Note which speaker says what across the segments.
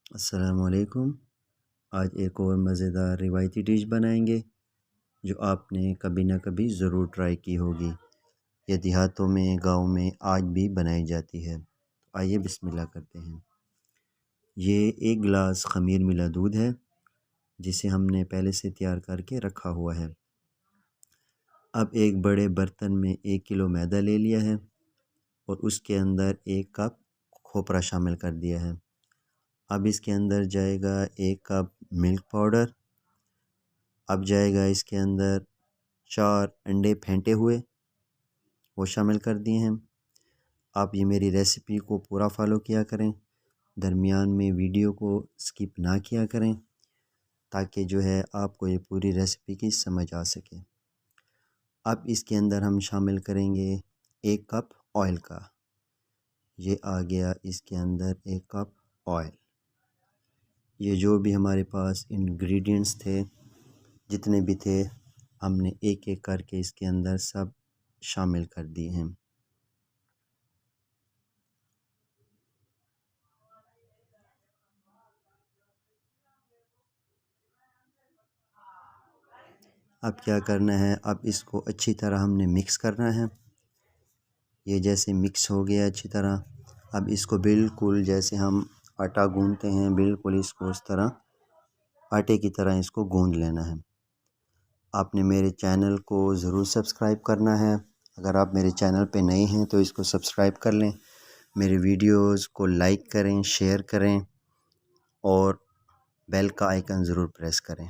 Speaker 1: अस्सलामुअलैकुम। आज एक और मज़ेदार रिवायती डिश बनाएंगे जो आपने कभी ना कभी ज़रूर ट्राई की होगी। ये देहातों में, गाँव में आज भी बनाई जाती है। तो आइए बिस्मिल्लाह करते हैं। ये एक गिलास ख़मीर मिला दूध है जिसे हमने पहले से तैयार करके रखा हुआ है। अब एक बड़े बर्तन में 1 किलो मैदा ले लिया है और उसके अंदर 1 कप खोपरा शामिल कर दिया है। अब इसके अंदर जाएगा 1 कप मिल्क पाउडर। अब जाएगा इसके अंदर 4 अंडे फेंटे हुए, वो शामिल कर दिए हैं। आप ये मेरी रेसिपी को पूरा फॉलो किया करें, दरमियान में वीडियो को स्किप ना किया करें ताकि जो है आपको ये पूरी रेसिपी की समझ आ सके। अब इसके अंदर हम शामिल करेंगे 1 कप ऑयल का। ये आ गया इसके अंदर 1 कप ऑयल। ये जो भी हमारे पास इंग्रेडिएंट्स थे, जितने भी थे, हमने एक एक करके इसके अंदर सब शामिल कर दिए हैं। अब क्या करना है, अब इसको अच्छी तरह हमने मिक्स करना है। ये जैसे मिक्स हो गया अच्छी तरह, अब इसको बिल्कुल जैसे हम आटा गूंदते हैं, बिल्कुल इसको उस तरह आटे की तरह इसको गूंद लेना है। आपने मेरे चैनल को ज़रूर सब्सक्राइब करना है। अगर आप मेरे चैनल पे नए हैं तो इसको सब्सक्राइब कर लें, मेरे वीडियोस को लाइक करें, शेयर करें और बेल का आइकन ज़रूर प्रेस करें।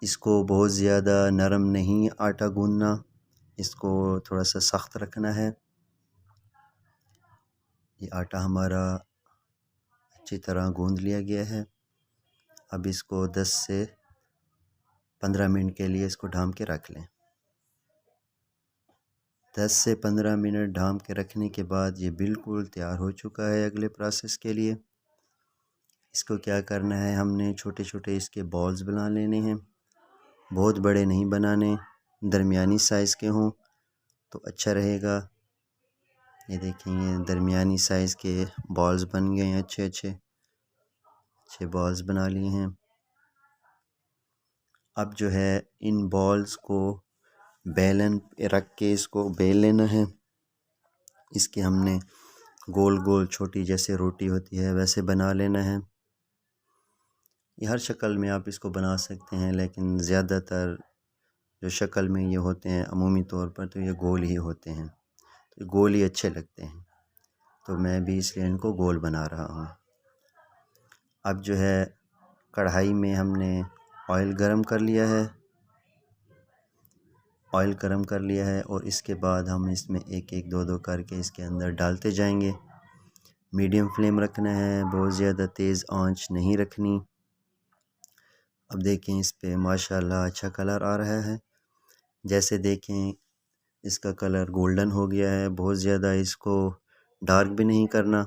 Speaker 1: इसको बहुत ज़्यादा नरम नहीं आटा गूंदना, इसको थोड़ा सा सख्त रखना है। ये आटा हमारा अच्छी तरह गूंद लिया गया है। अब इसको 10 से 15 मिनट के लिए इसको ढाँप के रख लें। 10 से 15 मिनट ढाँप के रखने के बाद ये बिल्कुल तैयार हो चुका है अगले प्रोसेस के लिए। इसको क्या करना है, हमने छोटे छोटे इसके बॉल्स बना लेने हैं। बहुत बड़े नहीं बनाने, दरमियानी साइज़ के हों तो अच्छा रहेगा। ये देखेंगे दरमियानी साइज़ के बॉल्स बन गए हैं, अच्छे अच्छे बॉल्स बना लिए हैं। अब जो है इन बॉल्स को बेलन पे रख के इसको बेल लेना है। इसके हमने गोल गोल छोटी जैसे रोटी होती है वैसे बना लेना है। ये हर शक्ल में आप इसको बना सकते हैं, लेकिन ज़्यादातर जो शक्ल में ये होते हैं अमूमी तौर पर तो ये गोल ही होते हैं, तो गोल ही अच्छे लगते हैं। तो मैं भी इसलिए इनको गोल बना रहा हूँ। अब जो है कढ़ाई में हमने ऑयल गरम कर लिया है। ऑयल गरम कर लिया है और इसके बाद हम इसमें एक एक दो दो करके इसके अंदर डालते जाएंगे। मीडियम फ्लेम रखना है, बहुत ज़्यादा तेज़ आंच नहीं रखनी। अब देखें इस पे माशाल्लाह अच्छा कलर आ रहा है। जैसे देखें इसका कलर गोल्डन हो गया है, बहुत ज़्यादा इसको डार्क भी नहीं करना।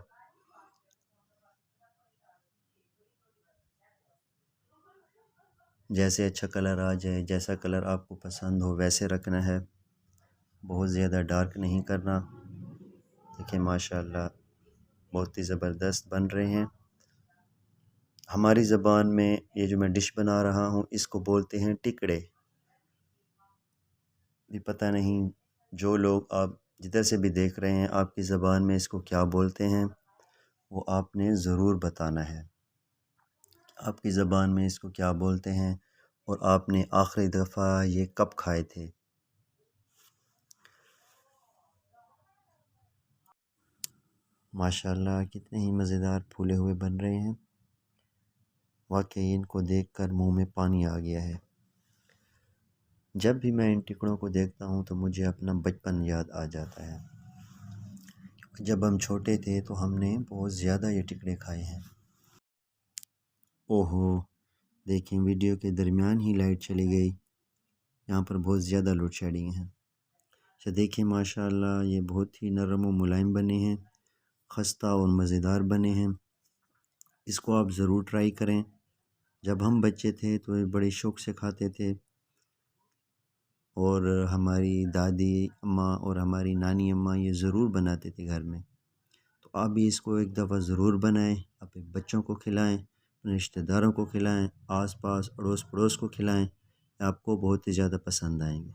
Speaker 1: जैसे अच्छा कलर आ जाए, जैसा कलर आपको पसंद हो वैसे रखना है, बहुत ज़्यादा डार्क नहीं करना। देखिए माशाल्लाह बहुत ही ज़बरदस्त बन रहे हैं। हमारी ज़बान में ये जो मैं डिश बना रहा हूँ इसको बोलते हैं टिकड़े। भी पता नहीं जो लोग आप जिधर से भी देख रहे हैं आपकी ज़बान में इसको क्या बोलते हैं, वो आपने ज़रूर बताना है। आपकी ज़बान में इसको क्या बोलते हैं और आपने आखिरी दफ़ा ये कब खाए थे। माशाल्लाह कितने ही मज़ेदार फूले हुए बन रहे हैं। वाकई इनको देखकर मुंह में पानी आ गया है। जब भी मैं इन टिकड़ों को देखता हूँ तो मुझे अपना बचपन याद आ जाता है। जब हम छोटे थे तो हमने बहुत ज़्यादा ये टिकड़े खाए हैं। ओहो, देखें वीडियो के दरमियान ही लाइट चली गई। यहाँ पर बहुत ज़्यादा लोड शेडिंग है। अच्छा देखें माशाल्लाह ये बहुत ही नरम और मुलायम बने हैं, खस्ता और मज़ेदार बने हैं। इसको आप ज़रूर ट्राई करें। जब हम बच्चे थे तो ये बड़े शौक़ से खाते थे और हमारी दादी अम्मा और हमारी नानी अम्मा ये ज़रूर बनाते थे घर में। तो आप भी इसको एक दफ़ा ज़रूर बनाएं, अपने बच्चों को खिलाएं, अपने रिश्तेदारों को खिलाएं, आस-पास, अड़ोस-पड़ोस को खिलाएं। आपको बहुत ही ज़्यादा पसंद आएंगे।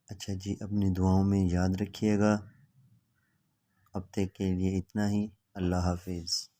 Speaker 1: अच्छा जी, अपनी दुआओं में याद रखिएगा। अब तक के लिए इतना ही। अल्लाह हाफ़िज़।